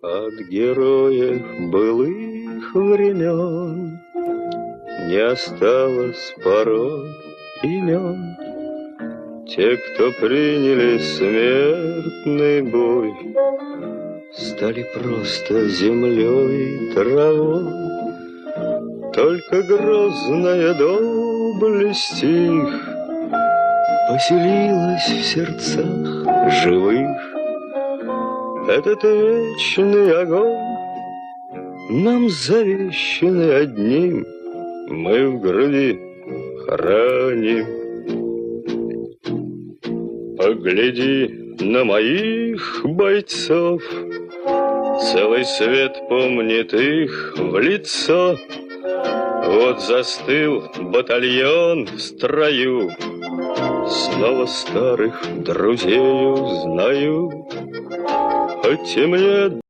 От героев былых времен не осталось порой имен. Те, кто приняли смертный бой, стали просто землей и травой. Только грозная доблесть их поселилась в сердцах живых. Этот вечный огонь нам завещанный одним мы в груди храним. Погляди на моих бойцов, целый свет помнит их в лицо. Вот застыл батальон в строю, снова старых друзей узнаю. Хоть и мне